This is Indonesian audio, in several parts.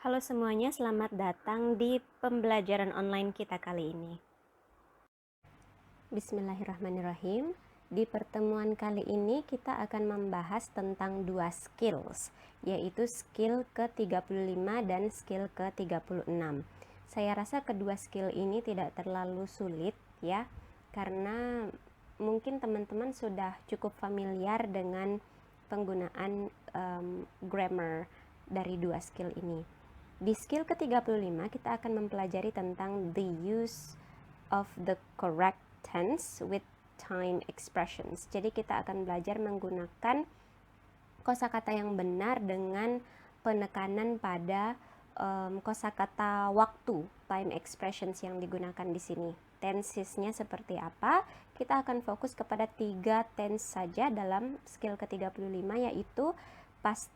Halo semuanya, selamat datang di pembelajaran online kita kali ini. Bismillahirrahmanirrahim. Di pertemuan kali ini kita akan membahas tentang dua skills, yaitu skill ke-35 dan skill ke-36. Saya rasa kedua skill ini tidak terlalu sulit ya, karena mungkin teman-teman sudah cukup familiar dengan penggunaan grammar dari dua skill ini. Di skill ke-35 kita akan mempelajari tentang the use of the correct tense with time expressions. Jadi kita akan belajar menggunakan kosakata yang benar dengan penekanan pada kosakata waktu, time expressions yang digunakan di sini. Tensesnya seperti apa? Kita akan fokus kepada 3 tense saja dalam skill ke-35, yaitu past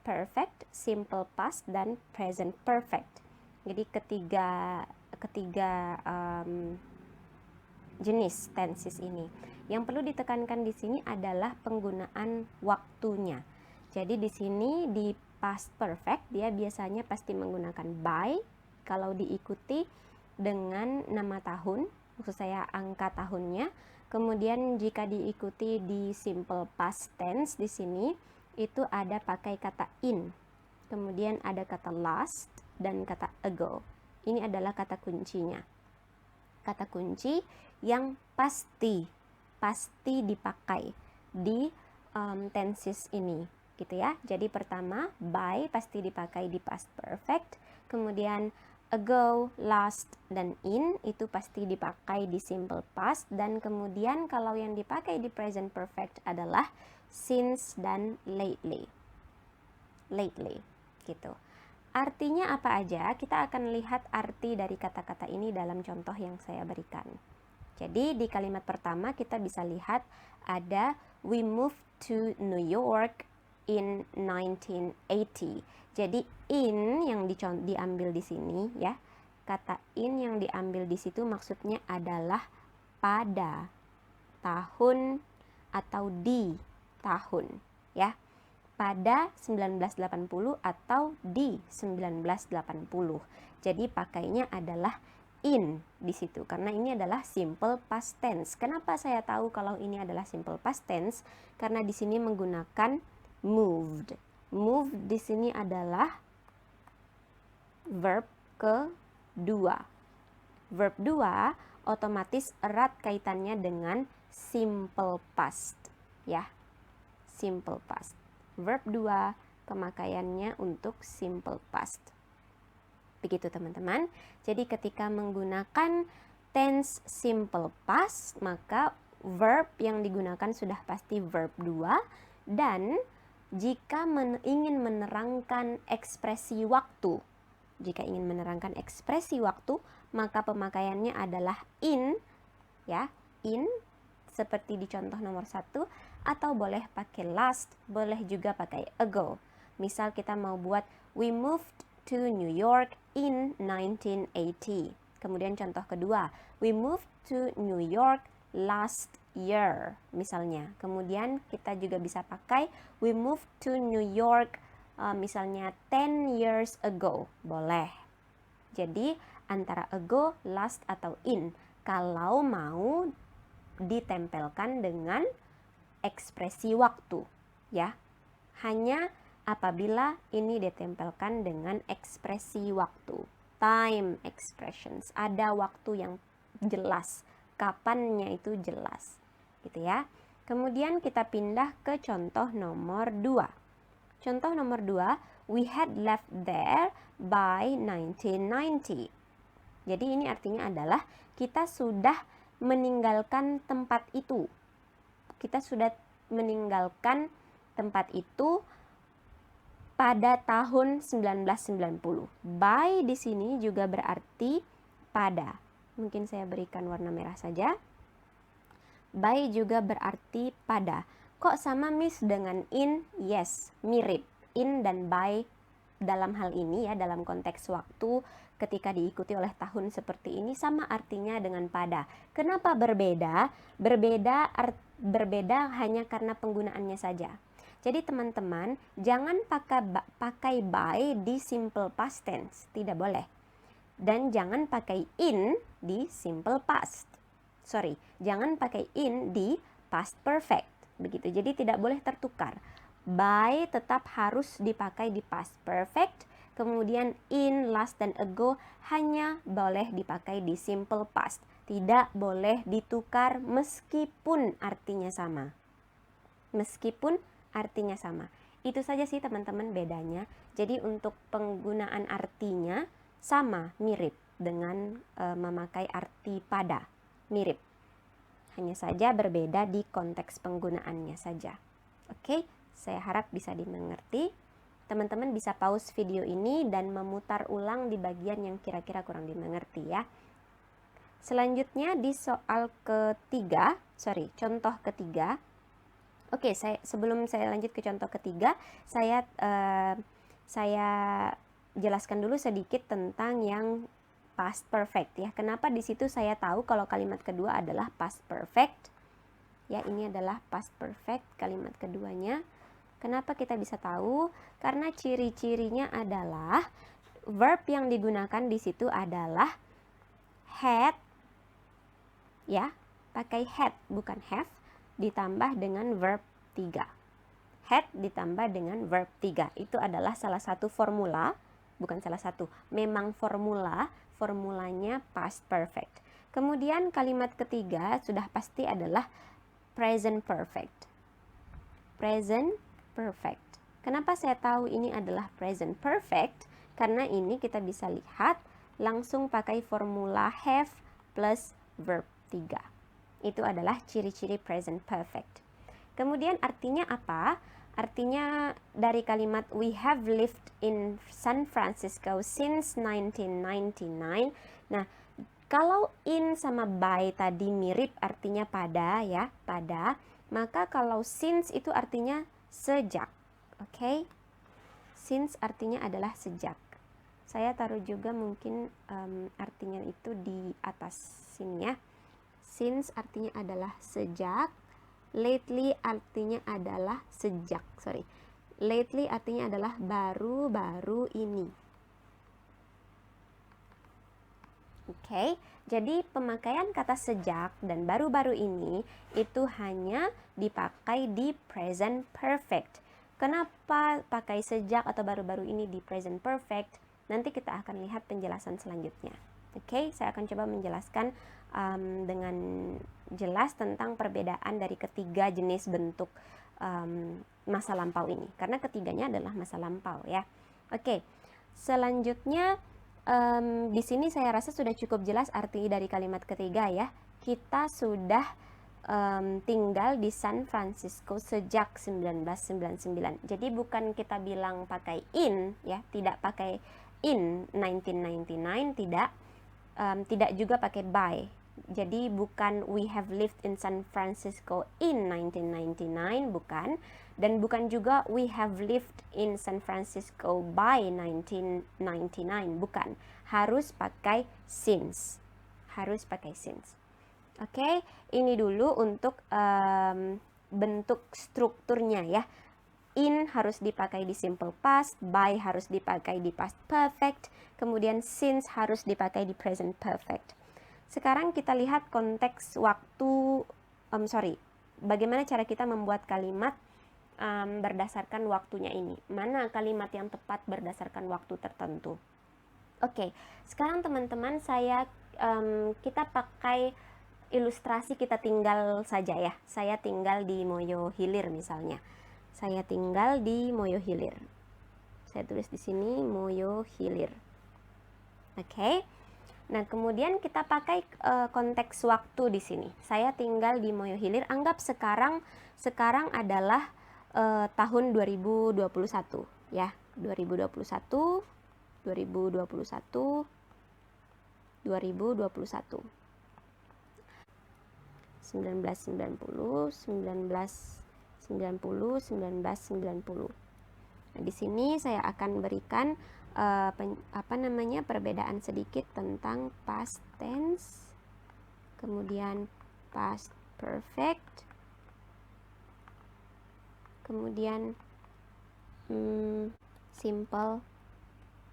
perfect, simple past, dan present perfect. Jadi ketiga jenis tenses ini. Yang perlu ditekankan di sini adalah penggunaan waktunya. Jadi di sini di past perfect dia biasanya pasti menggunakan by kalau diikuti dengan nama tahun, maksud saya angka tahunnya. Kemudian jika diikuti di simple past tense di sini itu ada pakai kata in. Kemudian ada kata last dan kata ago. Ini adalah kata kuncinya. Kata kunci yang pasti dipakai di tenses ini, gitu ya. Jadi pertama, by pasti dipakai di past perfect, kemudian ago, last, dan in itu pasti dipakai di simple past, dan kemudian kalau yang dipakai di present perfect adalah since dan lately, gitu. Artinya apa aja? Kita akan lihat arti dari kata-kata ini dalam contoh yang saya berikan. Jadi di kalimat pertama kita bisa lihat ada we moved to New York in 1980. Jadi in yang diambil di sini ya. Kata in yang diambil di situ maksudnya adalah pada tahun atau di tahun ya. Pada 1980 atau di 1980. Jadi pakainya adalah in di situ karena ini adalah simple past tense. Kenapa saya tahu kalau ini adalah simple past tense? Karena di sini menggunakan moved. Moved di sini adalah verb kedua. Verb 2 otomatis erat kaitannya dengan simple past ya. Simple past. Verb 2 pemakaiannya untuk simple past. Begitu teman-teman. Jadi ketika menggunakan tense simple past, maka verb yang digunakan sudah pasti verb 2. Dan jika ingin menerangkan ekspresi waktu, maka pemakaiannya adalah in, ya, in, seperti di contoh nomor 1, atau boleh pakai last, boleh juga pakai ago. Misal kita mau buat we moved to New York in 1980. Kemudian contoh kedua, we moved to New York last year misalnya. Kemudian kita juga bisa pakai we moved to New York misalnya 10 years ago. Boleh. Jadi antara ago, last, atau in kalau mau ditempelkan dengan ekspresi waktu ya. Hanya apabila ini ditempelkan dengan ekspresi waktu, time expressions, ada waktu yang jelas, kapannya itu jelas gitu ya. Kemudian kita pindah ke contoh nomor 2. Contoh nomor 2, we had left there by 1990. Jadi ini artinya adalah kita sudah meninggalkan tempat itu. Kita sudah meninggalkan tempat itu pada tahun 1990. By di sini juga berarti pada. Mungkin saya berikan warna merah saja. By juga berarti pada. Kok sama Miss dengan in? Yes, mirip. In dan by dalam hal ini ya, dalam konteks waktu ketika diikuti oleh tahun seperti ini sama artinya dengan pada. Kenapa berbeda? Berbeda hanya karena penggunaannya saja. Jadi teman-teman, jangan pakai by di simple past tense, tidak boleh. Dan jangan pakai in di simple past. Sorry, jangan pakai in di past perfect. Begitu. Jadi tidak boleh tertukar. By tetap harus dipakai di past perfect. Kemudian in, last, dan ago hanya boleh dipakai di simple past. Tidak boleh ditukar meskipun artinya sama. Meskipun artinya sama. Itu saja sih teman-teman bedanya. Jadi untuk penggunaan artinya sama, mirip dengan memakai arti pada. Mirip. Hanya saja berbeda di konteks penggunaannya saja. Oke, saya harap bisa dimengerti. Teman-teman bisa pause video ini dan memutar ulang di bagian yang kira-kira kurang dimengerti ya. Selanjutnya di soal ketiga, contoh ketiga. Oke, sebelum saya lanjut ke contoh ketiga, saya jelaskan dulu sedikit tentang yang past perfect ya. Kenapa di situ saya tahu kalau kalimat kedua adalah past perfect? Ya, ini adalah past perfect kalimat keduanya. Kenapa kita bisa tahu? Karena ciri-cirinya adalah verb yang digunakan di situ adalah had, ya, pakai had bukan have, ditambah dengan verb 3. Had ditambah dengan verb 3. Itu adalah salah satu formula, bukan salah satu, memang formulanya past perfect. Kemudian kalimat ketiga sudah pasti adalah present perfect. Present perfect. Kenapa saya tahu ini adalah present perfect? Karena ini kita bisa lihat langsung pakai formula have plus verb 3. Itu adalah ciri-ciri present perfect. Kemudian artinya apa? Artinya dari kalimat we have lived in San Francisco since 1999. Nah, kalau in sama by tadi mirip artinya pada ya, pada, maka kalau since itu artinya sejak. Oke? Since artinya adalah sejak. Saya taruh juga mungkin artinya itu di atas sini ya. Since artinya adalah sejak. Lately artinya adalah sejak. Lately artinya adalah baru-baru ini. Oke, jadi pemakaian kata sejak dan baru-baru ini itu hanya dipakai di present perfect. Kenapa pakai sejak atau baru-baru ini di present perfect? Nanti kita akan lihat penjelasan selanjutnya. Oke, saya akan coba menjelaskan dengan jelas tentang perbedaan dari ketiga jenis bentuk masa lampau ini. Karena ketiganya adalah masa lampau ya. Oke, selanjutnya di sini saya rasa sudah cukup jelas arti dari kalimat ketiga ya. Kita sudah tinggal di San Francisco sejak 1999. Jadi bukan kita bilang pakai in ya, tidak pakai in 1999, tidak juga pakai by. Jadi bukan we have lived in San Francisco in 1999, bukan. Dan bukan juga we have lived in San Francisco by 1999, bukan. Harus pakai since. Harus pakai since. Oke, ini dulu untuk bentuk strukturnya ya. In harus dipakai di simple past, by harus dipakai di past perfect, kemudian since harus dipakai di present perfect. Sekarang kita lihat konteks waktu, bagaimana cara kita membuat kalimat berdasarkan waktunya ini. Mana kalimat yang tepat berdasarkan waktu tertentu. Oke, sekarang teman-teman kita pakai ilustrasi, kita tinggal saja ya. Saya tinggal di Moyo Hilir misalnya. Saya tinggal di Moyo Hilir. Saya tulis di sini Moyo Hilir. Oke. Nah, kemudian kita pakai konteks waktu di sini. Saya tinggal di Moyo Hilir. Anggap sekarang adalah tahun 2021 ya. 2021 1990 1990. Nah, di sini saya akan berikan perbedaan sedikit tentang past tense, kemudian past perfect, kemudian simple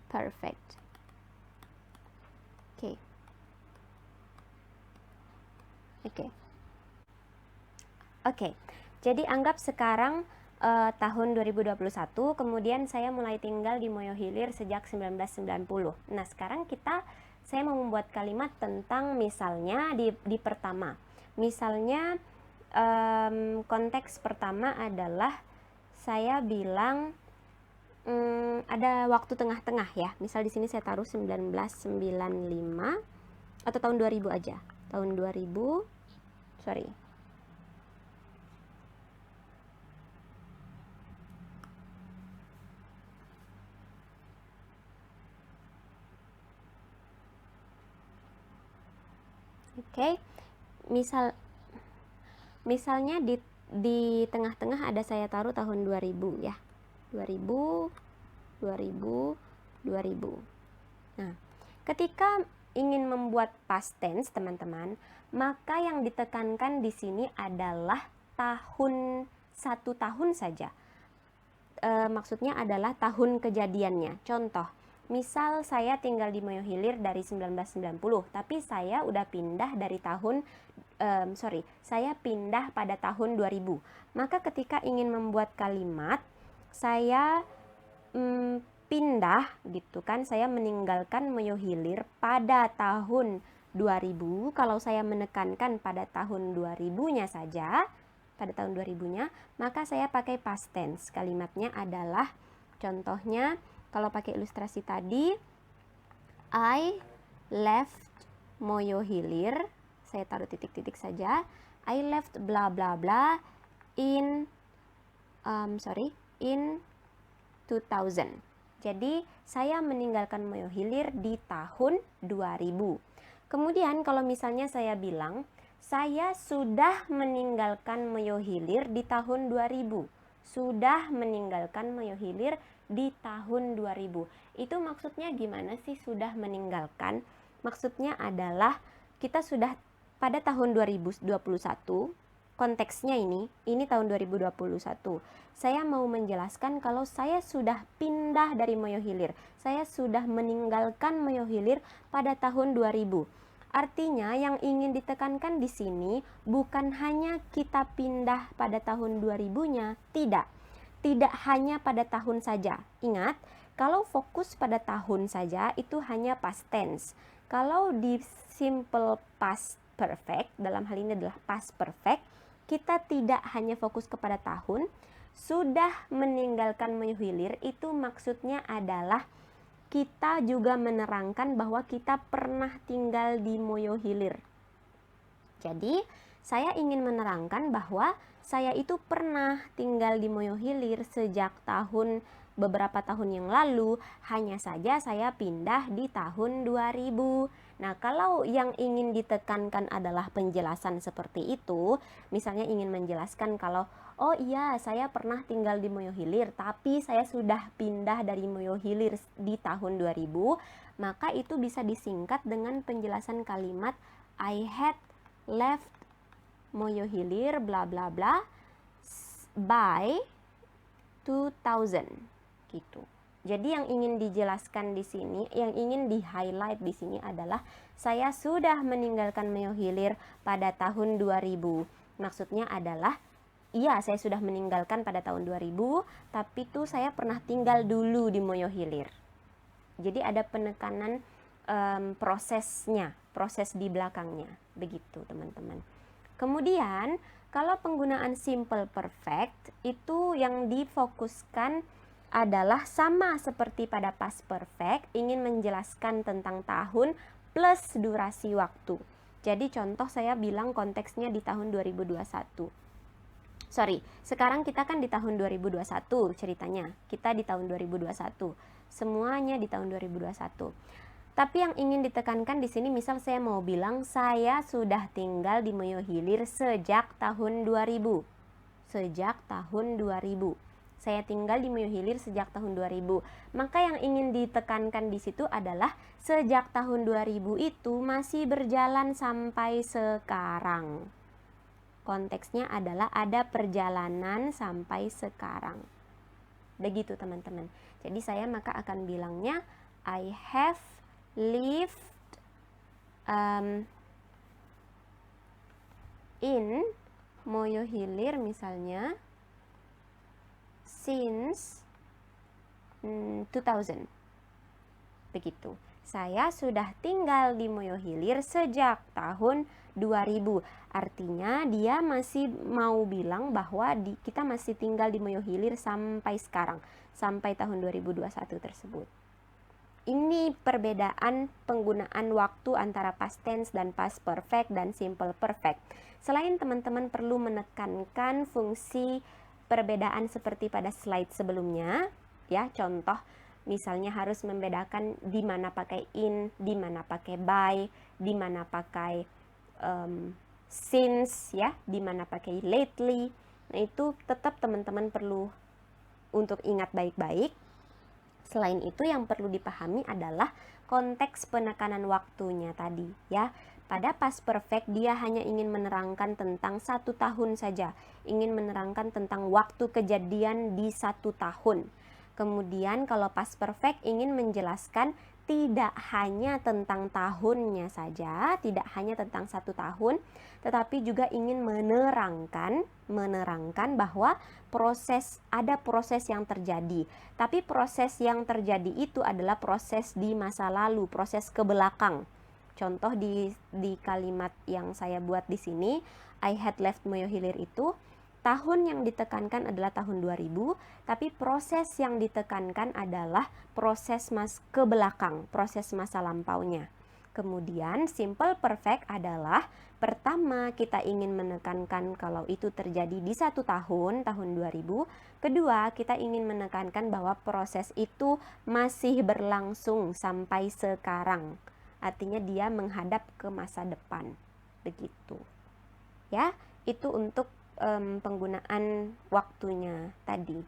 perfect. Oke. Jadi anggap sekarang tahun 2021, kemudian saya mulai tinggal di Moyo Hilir sejak 1990. Nah, sekarang saya mau membuat kalimat tentang misalnya di pertama. Misalnya konteks pertama adalah saya bilang ada waktu tengah-tengah ya. Misal di sini saya taruh 1995 atau tahun 2000 aja. Tahun 2000, sorry. Oke, misalnya di tengah-tengah ada saya taruh tahun 2000 ya. 2000. Nah, ketika ingin membuat past tense, teman-teman, maka yang ditekankan di sini adalah satu tahun saja. Maksudnya adalah tahun kejadiannya. Contoh, misal saya tinggal di Moyo Hilir dari 1990, tapi saya udah pindah saya pindah pada tahun 2000. Maka ketika ingin membuat kalimat, saya pindah gitu kan, saya meninggalkan Moyo Hilir pada tahun 2000. Kalau saya menekankan pada tahun 2000-nya saja, pada tahun 2000-nya, maka saya pakai past tense. Kalimatnya adalah, contohnya kalau pakai ilustrasi tadi, I left Moyo Hilir, saya taruh titik-titik saja, I left bla bla bla in 2000. Jadi saya meninggalkan Moyo Hilir di tahun 2000. Kemudian kalau misalnya saya bilang saya sudah meninggalkan Moyo Hilir di tahun 2000. Sudah meninggalkan Moyo Hilir di tahun 2000. Itu maksudnya gimana sih sudah meninggalkan? Maksudnya adalah kita sudah pada tahun 2021, konteksnya ini tahun 2021. Saya mau menjelaskan kalau saya sudah pindah dari Moyo Hilir. Saya sudah meninggalkan Moyo Hilir pada tahun 2000. Artinya yang ingin ditekankan di sini bukan hanya kita pindah pada tahun 2000-nya, tidak. Tidak hanya pada tahun saja. Ingat, kalau fokus pada tahun saja itu hanya past tense. Kalau di simple past perfect, dalam hal ini adalah past perfect, kita tidak hanya fokus kepada tahun. Sudah meninggalkan Moyo Hilir itu maksudnya adalah kita juga menerangkan bahwa kita pernah tinggal di Moyo Hilir. Jadi, saya ingin menerangkan bahwa saya itu pernah tinggal di Moyo Hilir sejak beberapa tahun yang lalu, hanya saja saya pindah di tahun 2000. Nah, kalau yang ingin ditekankan adalah penjelasan seperti itu, misalnya ingin menjelaskan kalau, oh iya, saya pernah tinggal di Moyo Hilir, tapi saya sudah pindah dari Moyo Hilir di tahun 2000, maka itu bisa disingkat dengan penjelasan kalimat I had left Moyo Hilir bla bla bla by 2000 gitu. Jadi yang ingin dijelaskan di sini, yang ingin di-highlight di sini adalah saya sudah meninggalkan Moyo Hilir pada tahun 2000. Maksudnya adalah iya, saya sudah meninggalkan pada tahun 2000, tapi tuh saya pernah tinggal dulu di Moyo Hilir. Jadi ada penekanan prosesnya, proses di belakangnya, begitu teman-teman. Kemudian kalau penggunaan simple perfect itu yang difokuskan adalah sama seperti pada past perfect, ingin menjelaskan tentang tahun plus durasi waktu. Jadi contoh saya bilang konteksnya di tahun 2021. Sekarang kita kan di tahun 2021 ceritanya. Kita di tahun 2021. Semuanya di tahun 2021. Tapi yang ingin ditekankan di sini, misal saya mau bilang saya sudah tinggal di Moyo Hilir sejak tahun 2000. Sejak tahun 2000. Saya tinggal di Moyo Hilir sejak tahun 2000. Maka yang ingin ditekankan di situ adalah sejak tahun 2000 itu masih berjalan sampai sekarang. konteksnya adalah ada perjalanan sampai sekarang. Begitu teman-teman. Jadi saya maka akan bilangnya I have lived in Moyohilir misalnya since 2000. Begitu. Saya sudah tinggal di Moyohilir sejak tahun 2000. Artinya dia masih mau bilang bahwa kita masih tinggal di Moyohilir sampai sekarang, sampai tahun 2021 tersebut. Ini perbedaan penggunaan waktu antara past tense dan past perfect dan simple perfect. Selain teman-teman perlu menekankan fungsi perbedaan seperti pada slide sebelumnya, ya, contoh misalnya harus membedakan di mana pakai in, di mana pakai by, di mana pakai since, ya, di mana pakai lately. Nah, itu tetap teman-teman perlu untuk ingat baik-baik. Selain itu yang perlu dipahami adalah konteks penekanan waktunya tadi, ya. Pada past perfect dia hanya ingin menerangkan tentang 1 tahun saja, ingin menerangkan tentang waktu kejadian di 1 tahun. Kemudian kalau past perfect ingin menjelaskan tidak hanya tentang tahunnya saja, tidak hanya tentang 1 tahun, tetapi juga ingin menerangkan bahwa ada proses yang terjadi. Tapi proses yang terjadi itu adalah proses di masa lalu, proses ke belakang. Contoh di kalimat yang saya buat di sini, I had left Moyohilir itu, tahun yang ditekankan adalah tahun 2000, tapi proses yang ditekankan adalah proses ke belakang, proses masa lampaunya. Kemudian simple perfect adalah pertama kita ingin menekankan kalau itu terjadi di 1 tahun, tahun 2000. Kedua, kita ingin menekankan bahwa proses itu masih berlangsung sampai sekarang. Artinya dia menghadap ke masa depan. Begitu. Ya, itu untuk penggunaan waktunya tadi.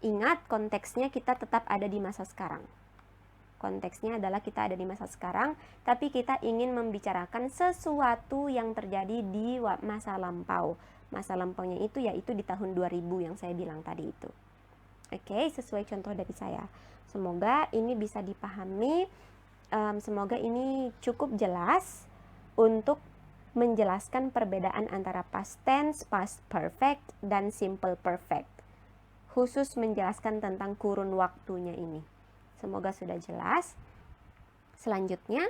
Ingat konteksnya kita tetap ada di masa sekarang. Konteksnya adalah kita ada di masa sekarang, tapi kita ingin membicarakan sesuatu yang terjadi di masa lampau. Masa lampaunya itu yaitu di tahun 2000 yang saya bilang tadi itu. Oke, sesuai contoh dari saya. Semoga ini bisa dipahami, semoga ini cukup jelas untuk menjelaskan perbedaan antara past tense, past perfect, dan simple perfect. Khusus menjelaskan tentang kurun waktunya ini. Semoga sudah jelas. Selanjutnya,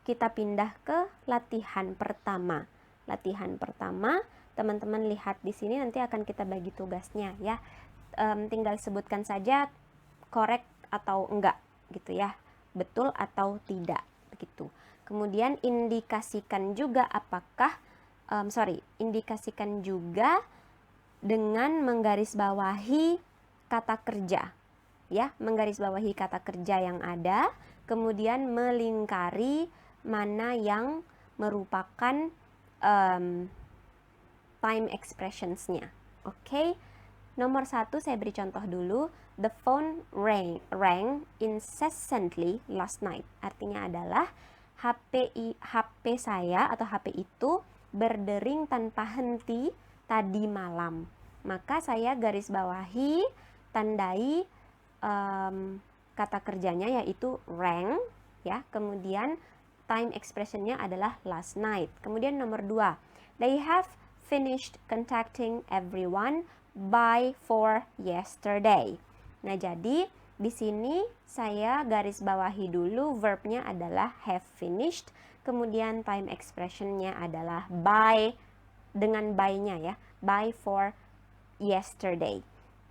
kita pindah ke latihan pertama. Latihan pertama, teman-teman lihat di sini nanti akan kita bagi tugasnya ya. Tinggal sebutkan saja correct atau enggak gitu ya. Betul atau tidak begitu. Kemudian indikasikan juga indikasikan juga dengan menggarisbawahi kata kerja. Ya, menggarisbawahi kata kerja yang ada, kemudian melingkari mana yang merupakan time expressions-nya. Oke. Nomor 1 saya beri contoh dulu. The phone rang incessantly last night. Artinya adalah HP saya atau HP itu berdering tanpa henti tadi malam. Maka saya garis bawahi, tandai kata kerjanya yaitu rang, ya. Kemudian time expressionnya adalah last night. Kemudian nomor 2, they have finished contacting everyone by 4 yesterday. Nah, jadi di sini saya garis bawahi dulu verbnya adalah have finished, kemudian time expressionnya adalah by, dengan by-nya ya, by 4 yesterday.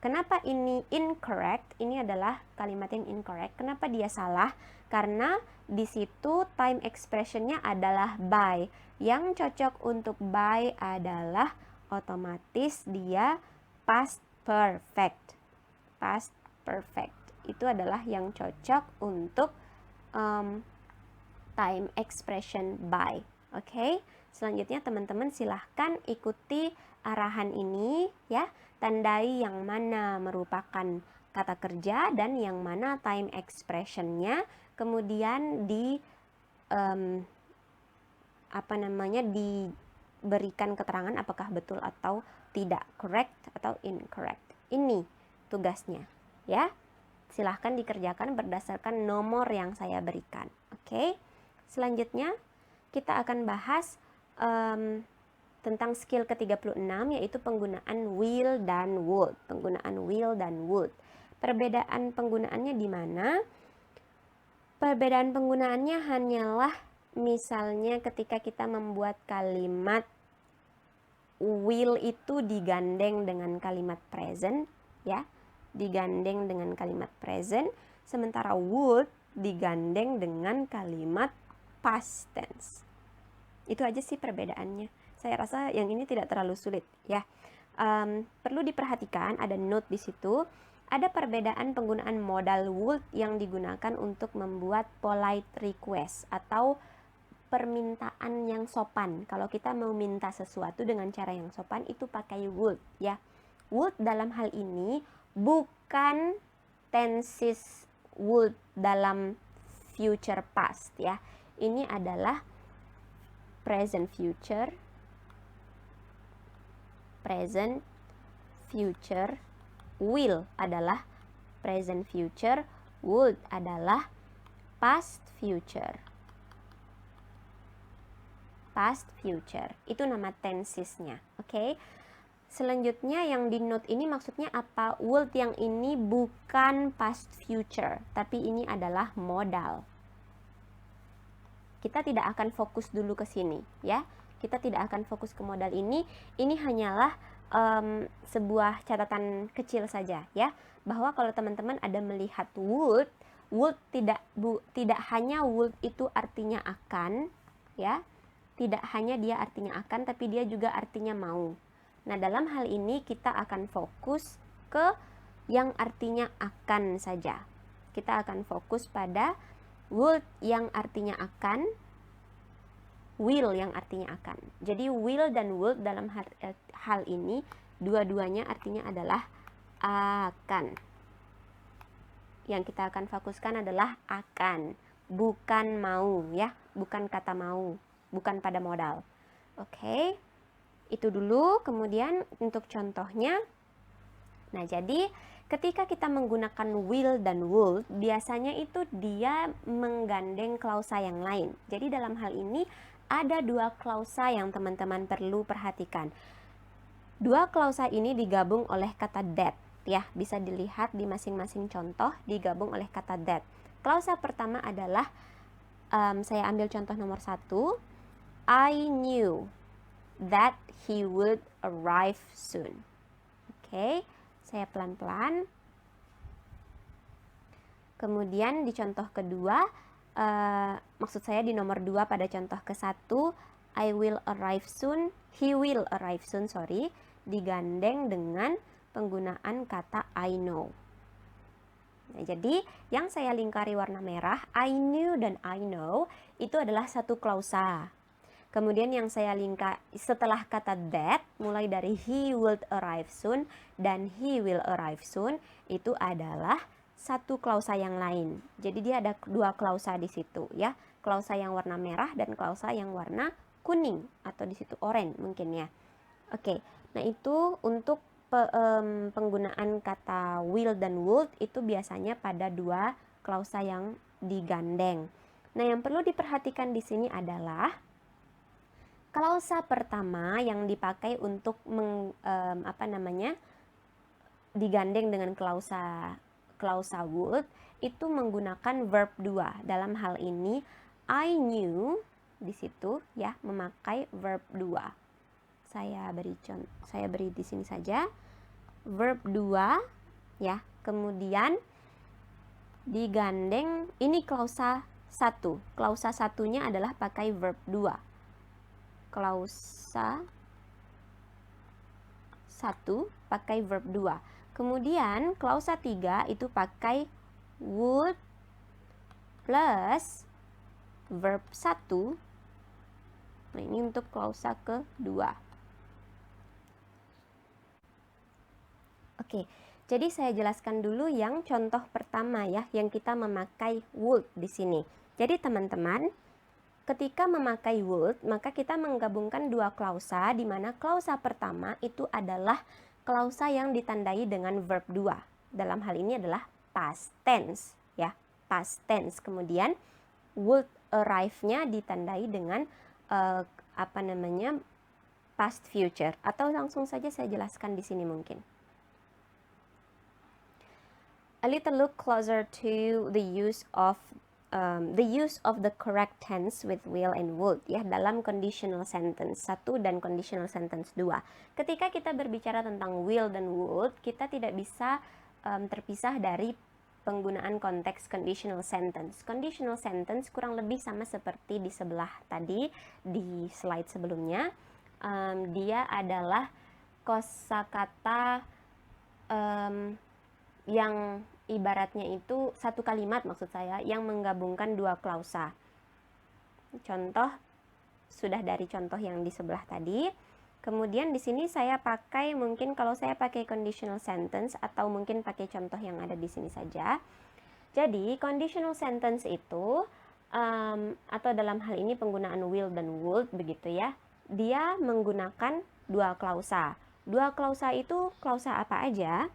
Kenapa ini incorrect? Ini adalah kalimat yang incorrect. Kenapa dia salah? Karena di situ time expressionnya adalah by. Yang cocok untuk by adalah otomatis dia past perfect. Past perfect. Itu adalah yang cocok untuk time expression by. Oke. Selanjutnya teman-teman silahkan ikuti arahan ini ya. Tandai yang mana merupakan kata kerja dan yang mana time expressionnya. Kemudian berikan keterangan apakah betul atau tidak, correct atau incorrect. Ini tugasnya, ya. Silahkan dikerjakan berdasarkan nomor yang saya berikan. Oke. Selanjutnya kita akan bahas tentang skill ke-36, yaitu penggunaan will dan would. Penggunaan will dan would. Perbedaan penggunaannya di mana? Perbedaan penggunaannya hanyalah misalnya ketika kita membuat kalimat will itu digandeng dengan kalimat present, ya. Digandeng dengan kalimat present, sementara would digandeng dengan kalimat past tense. Itu aja sih perbedaannya. Saya rasa yang ini tidak terlalu sulit, ya. Perlu diperhatikan, ada note di situ. Ada perbedaan penggunaan modal would yang digunakan untuk membuat polite request atau permintaan yang sopan. Kalau kita mau minta sesuatu dengan cara yang sopan, itu pakai would, ya. Would dalam hal ini bukan tenses would dalam future past, ya. Ini adalah present future, present future, will adalah present future, would adalah past future. Past future, itu nama tensesnya, oke? Selanjutnya yang di note ini maksudnya apa? Would yang ini bukan past future, tapi ini adalah modal. Kita tidak akan fokus dulu ke sini, ya. Kita tidak akan fokus ke modal ini. Ini hanyalah sebuah catatan kecil saja, ya. Bahwa kalau teman-teman ada melihat would tidak hanya would itu artinya akan, ya. Tidak hanya dia artinya akan, tapi dia juga artinya mau. Nah, dalam hal ini kita akan fokus ke yang artinya akan saja. Kita akan fokus pada would yang artinya akan, will yang artinya akan. Jadi will dan would dalam hal ini dua-duanya artinya adalah akan. Yang kita akan fokuskan adalah akan, bukan mau, ya, bukan kata mau, bukan pada modal. Oke. Itu dulu. Kemudian untuk contohnya, nah jadi ketika kita menggunakan will dan would, biasanya itu dia menggandeng klausa yang lain. Jadi dalam hal ini ada dua klausa yang teman-teman perlu perhatikan. Dua klausa ini digabung oleh kata that, ya. Bisa dilihat di masing-masing contoh digabung oleh kata that. Klausa pertama adalah, saya ambil contoh nomor 1, I knew that he would arrive soon. Oke, saya pelan-pelan. Kemudian di contoh kedua, maksud saya di nomor 2 pada contoh ke-1, I will arrive soon, he will arrive soon, digandeng dengan penggunaan kata I know. Nah, jadi yang saya lingkari warna merah, I knew dan I know, itu adalah satu klausa. Kemudian yang saya lingkar setelah kata that, mulai dari he will arrive soon dan he will arrive soon, itu adalah satu klausa yang lain. Jadi dia ada dua klausa di situ, ya. Klausa yang warna merah dan klausa yang warna kuning atau di situ oranye mungkin, ya. Oke. Nah, itu untuk penggunaan kata will dan would itu biasanya pada dua klausa yang digandeng. Nah, yang perlu diperhatikan di sini adalah klausa pertama yang dipakai untuk digandeng dengan klausa would itu menggunakan verb 2. Dalam hal ini I knew di situ, ya, memakai verb 2. Saya beri di sini saja verb 2, ya. Kemudian digandeng, ini klausa 1. Klausa satunya adalah pakai verb 2. Klausa 1 pakai verb 2. Kemudian klausa 3 itu pakai would plus verb 1. Nah, ini untuk klausa kedua. Oke, jadi saya jelaskan dulu yang contoh pertama, ya, yang kita memakai would di sini. Jadi teman-teman, ketika memakai would, maka kita menggabungkan dua klausa, di mana klausa pertama itu adalah klausa yang ditandai dengan verb 2. Dalam hal ini adalah past tense, ya, past tense. Kemudian would arrive-nya ditandai dengan past future. Atau langsung saja saya jelaskan di sini mungkin. A little look closer to the use of the correct tense with will and would, ya, dalam conditional sentence 1 dan conditional sentence 2. Ketika kita berbicara tentang will dan would, kita tidak bisa terpisah dari penggunaan konteks conditional sentence. Conditional sentence kurang lebih sama seperti di sebelah tadi, di slide sebelumnya. Dia adalah kosakata yang ibaratnya itu satu kalimat, maksud saya, yang menggabungkan dua klausa. Contoh sudah dari contoh yang di sebelah tadi. Kemudian di sini saya pakai, mungkin kalau saya pakai conditional sentence atau mungkin pakai contoh yang ada di sini saja. Jadi conditional sentence itu atau dalam hal ini penggunaan will dan would begitu ya, dia menggunakan dua klausa. Dua klausa itu klausa apa aja?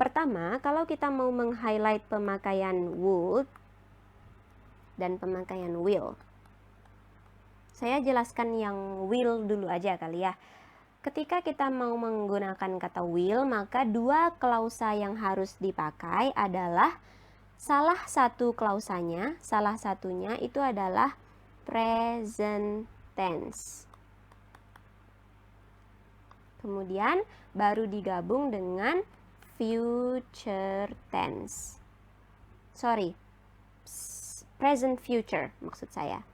Pertama, kalau kita mau meng-highlight pemakaian would dan pemakaian will, saya jelaskan yang will dulu aja kali ya. Ketika kita mau menggunakan kata will, maka dua klausa yang harus dipakai adalah salah satunya itu adalah present tense. Kemudian baru digabung dengan future tense. Present future maksud saya.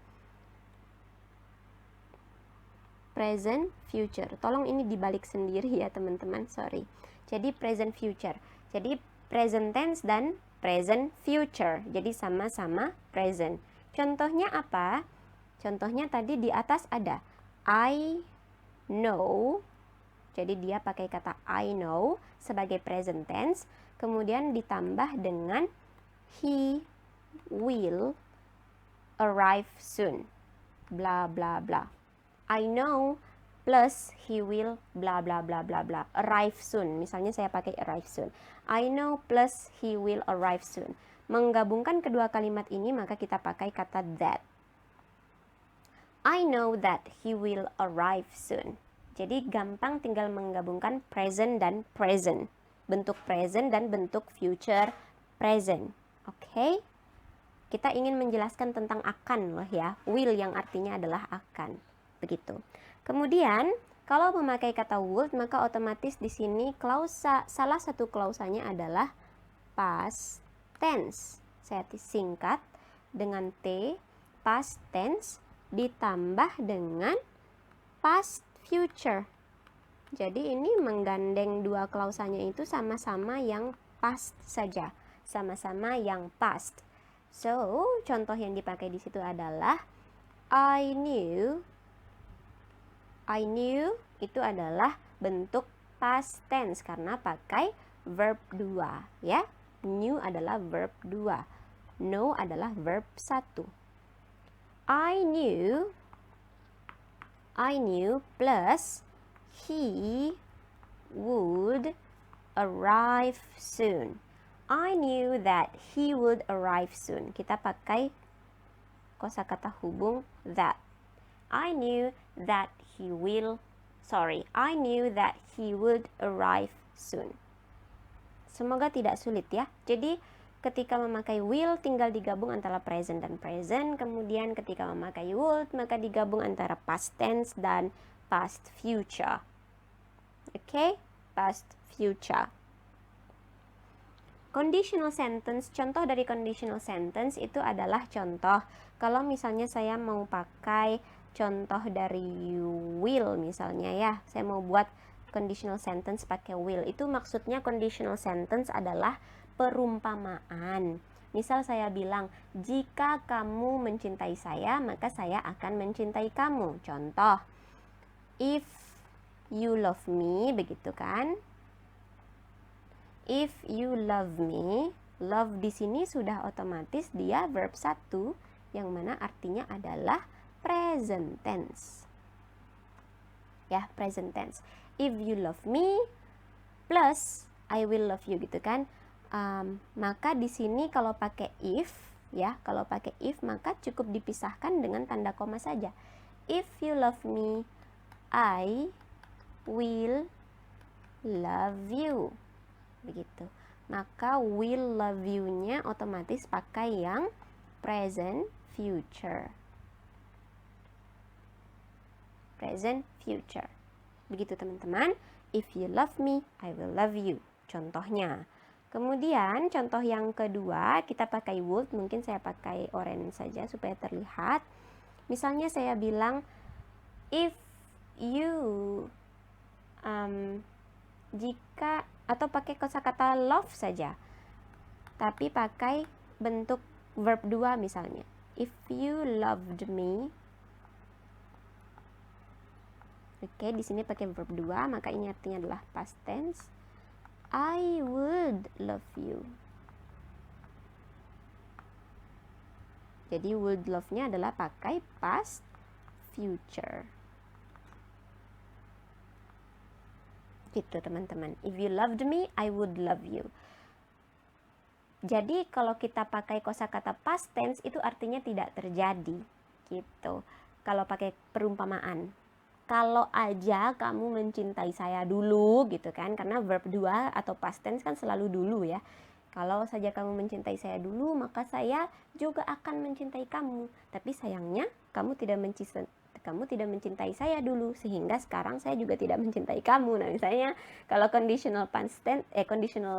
Present future. Tolong ini dibalik sendiri ya teman-teman, sorry. Jadi present future. Jadi present tense dan present future. Jadi sama-sama present. Contohnya apa? Contohnya tadi di atas ada I know. Jadi dia pakai kata I know sebagai present tense, kemudian ditambah dengan he will arrive soon, bla bla bla. I know plus he will bla bla bla bla bla, arrive soon. Misalnya saya pakai arrive soon. I know plus he will arrive soon. Menggabungkan kedua kalimat ini maka kita pakai kata that. I know that he will arrive soon. Jadi gampang tinggal menggabungkan present dan present. Bentuk present dan bentuk future present. Oke? Kita ingin menjelaskan tentang akan loh ya. Will yang artinya adalah akan. Begitu. Kemudian, kalau memakai kata would, maka otomatis di sini salah satu klausanya adalah past tense. Saya singkat dengan T, past tense ditambah dengan past future. Jadi ini menggandeng dua klausanya itu sama-sama yang past saja, sama-sama yang past. So, contoh yang dipakai di situ adalah I knew itu adalah bentuk past tense karena pakai verb 2 ya. Knew adalah verb 2. Know adalah verb 1. I knew plus he would arrive soon. I knew that he would arrive soon. Kita pakai kosakata hubung that. I knew that he would arrive soon. Semoga tidak sulit ya. Jadi ketika memakai will tinggal digabung antara present dan present, kemudian ketika memakai would maka digabung antara past tense dan past future. Oke? Past future. Conditional sentence, contoh dari conditional sentence itu adalah contoh kalau misalnya saya mau pakai contoh dari will misalnya ya, saya mau buat conditional sentence pakai will. Itu maksudnya conditional sentence adalah perumpamaan. Misal saya bilang, jika kamu mencintai saya, maka saya akan mencintai kamu. Contoh, if you love me, begitu kan? If you love me, love di sini sudah otomatis dia verb 1, yang mana artinya adalah present tense. Ya, present tense. If you love me plus I will love you gitu kan. Maka di sini kalau pakai if, ya, kalau pakai if maka cukup dipisahkan dengan tanda koma saja. If you love me, I will love you. Begitu. Maka will love you-nya otomatis pakai yang present future. Present future. Begitu teman-teman. If you love me, I will love you. Contohnya. Kemudian contoh yang kedua kita pakai would. Mungkin saya pakai orange saja supaya terlihat. Misalnya saya bilang if you jika, atau pakai kosakata love saja. Tapi pakai bentuk verb 2 misalnya. If you loved me. Oke, di sini pakai verb 2, maka ini artinya adalah past tense. I would love you. Jadi would love-nya adalah pakai past future. Gitu teman-teman. If you loved me, I would love you. Jadi kalau kita pakai kosakata past tense itu artinya tidak terjadi. Gitu. Kalau pakai perumpamaan. Kalau aja kamu mencintai saya dulu gitu kan, karena verb 2 atau past tense kan selalu dulu ya. Kalau saja kamu mencintai saya dulu, maka saya juga akan mencintai kamu. Tapi sayangnya kamu tidak mencintai saya dulu, sehingga sekarang saya juga tidak mencintai kamu. Nah, misalnya kalau conditional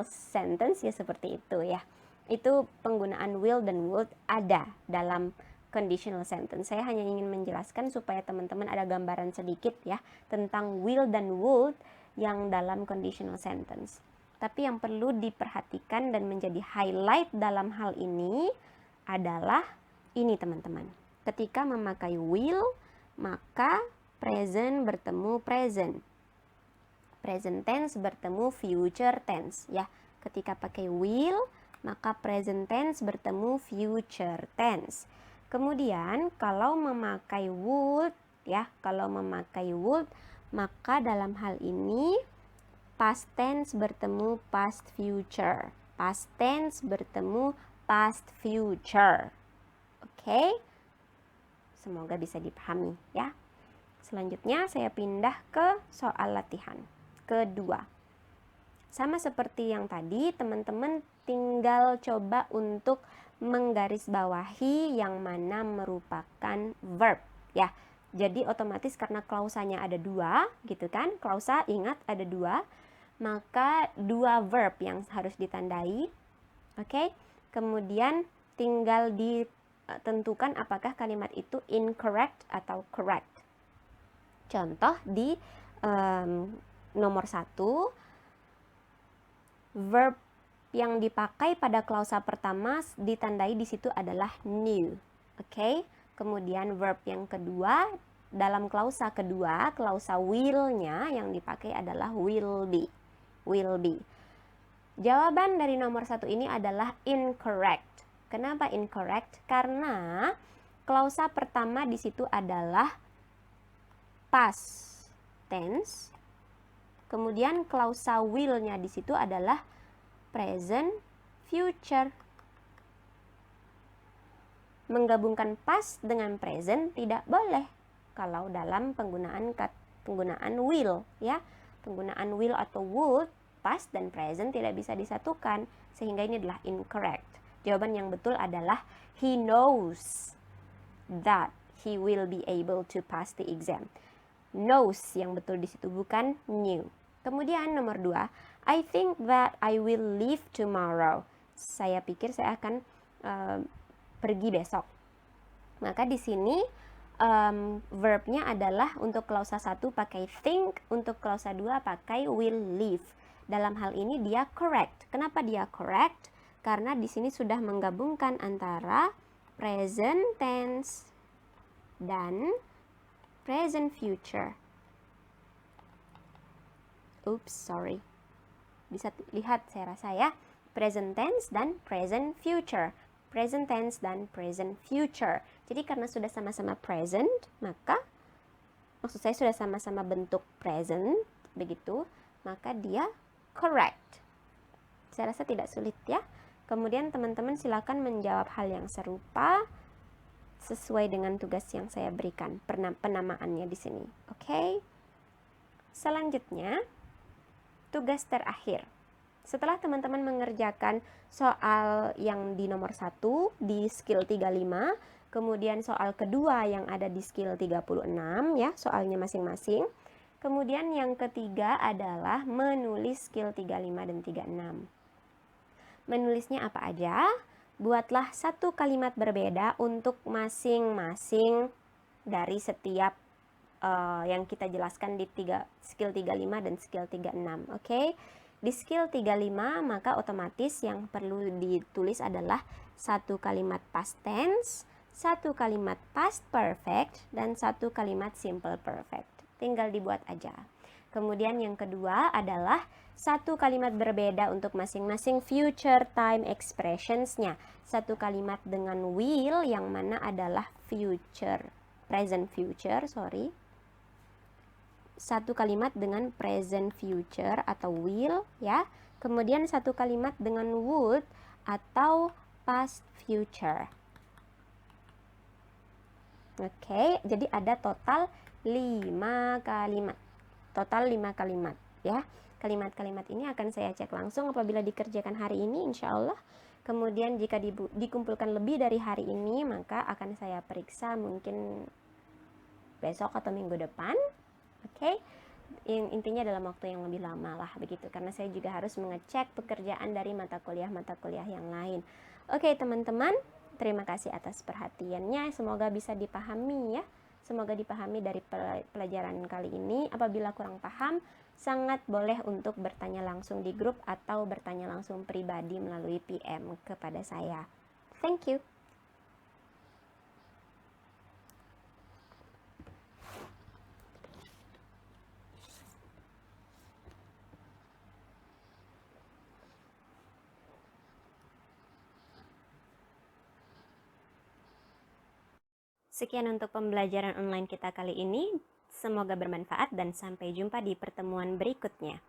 sentence ya seperti itu ya. Itu penggunaan will dan would ada dalam conditional sentence. Saya hanya ingin menjelaskan supaya teman-teman ada gambaran sedikit ya tentang will dan would yang dalam conditional sentence. Tapi yang perlu diperhatikan dan menjadi highlight dalam hal ini adalah ini teman-teman. Ketika memakai will, maka present bertemu present. Present tense bertemu future tense ya. Ketika pakai will, maka present tense bertemu future tense. Kemudian kalau memakai would ya, maka dalam hal ini past tense bertemu past future. Past tense bertemu past future. Oke? Semoga bisa dipahami ya. Selanjutnya saya pindah ke soal latihan kedua. Sama seperti yang tadi, teman-teman tinggal coba untuk menggarisbawahi yang mana merupakan verb ya. Jadi otomatis karena klausanya ada 2 gitu kan. Klausa ingat ada 2, maka 2 verb yang harus ditandai. Oke. Kemudian tinggal ditentukan apakah kalimat itu incorrect atau correct. Contoh di nomor 1, verb yang dipakai pada klausa pertama ditandai di situ adalah new. Oke. Kemudian verb yang kedua dalam klausa kedua, klausa will-nya yang dipakai adalah will be. Will be. Jawaban dari nomor 1 ini adalah incorrect. Kenapa incorrect? Karena klausa pertama di situ adalah past tense. Kemudian klausa will-nya di situ adalah present future. Menggabungkan past dengan present tidak boleh kalau dalam penggunaan will ya. Penggunaan will atau would, past dan present tidak bisa disatukan, sehingga ini adalah incorrect. Jawaban yang betul adalah he knows that he will be able to pass the exam. Knows yang betul di situ, bukan knew. Kemudian nomor 2, I think that I will leave tomorrow. Saya pikir saya akan pergi besok. Maka di sini verbnya adalah untuk klausa 1 pakai think, untuk klausa 2 pakai will leave. Dalam hal ini dia correct. Kenapa dia correct? Karena di sini sudah menggabungkan antara present tense dan present future. Oops, sorry. Bisa lihat saya rasa ya, present tense dan present future. present tense dan present future. Jadi karena sudah sama-sama present, maka maksud saya sudah sama-sama bentuk present, begitu, maka dia correct. Saya rasa tidak sulit ya. Kemudian teman-teman silakan menjawab hal yang serupa sesuai dengan tugas yang saya berikan, penamaannya di sini. Oke. Selanjutnya, tugas terakhir. Setelah teman-teman mengerjakan soal yang di nomor 1 di skill 35, kemudian soal kedua yang ada di skill 36 ya, soalnya masing-masing. Kemudian yang ketiga adalah menulis skill 35 dan 36. Menulisnya apa aja? Buatlah satu kalimat berbeda untuk masing-masing dari setiap yang kita jelaskan di skill 35 dan skill 36. Oke. Di skill 35 maka otomatis yang perlu ditulis adalah satu kalimat past tense, satu kalimat past perfect, dan satu kalimat simple perfect. Tinggal dibuat aja. Kemudian yang kedua adalah satu kalimat berbeda untuk masing-masing future time expressions-nya. Satu kalimat dengan will yang mana adalah present future, Satu kalimat dengan present future atau will ya. Kemudian satu kalimat dengan would atau past future. Oke, jadi ada total 5 kalimat. Total 5 kalimat ya. Kalimat-kalimat ini akan saya cek langsung apabila dikerjakan hari ini insya Allah. Kemudian jika dikumpulkan lebih dari hari ini, maka akan saya periksa mungkin besok atau minggu depan. Oke. Intinya dalam waktu yang lebih lama lah begitu. Karena saya juga harus mengecek pekerjaan dari mata kuliah yang lain. Oke teman-teman, terima kasih atas perhatiannya. Semoga bisa dipahami ya. Semoga dipahami dari pelajaran kali ini. Apabila kurang paham, sangat boleh untuk bertanya langsung di grup atau bertanya langsung pribadi melalui PM kepada saya. Thank you. Sekian untuk pembelajaran online kita kali ini. Semoga bermanfaat dan sampai jumpa di pertemuan berikutnya.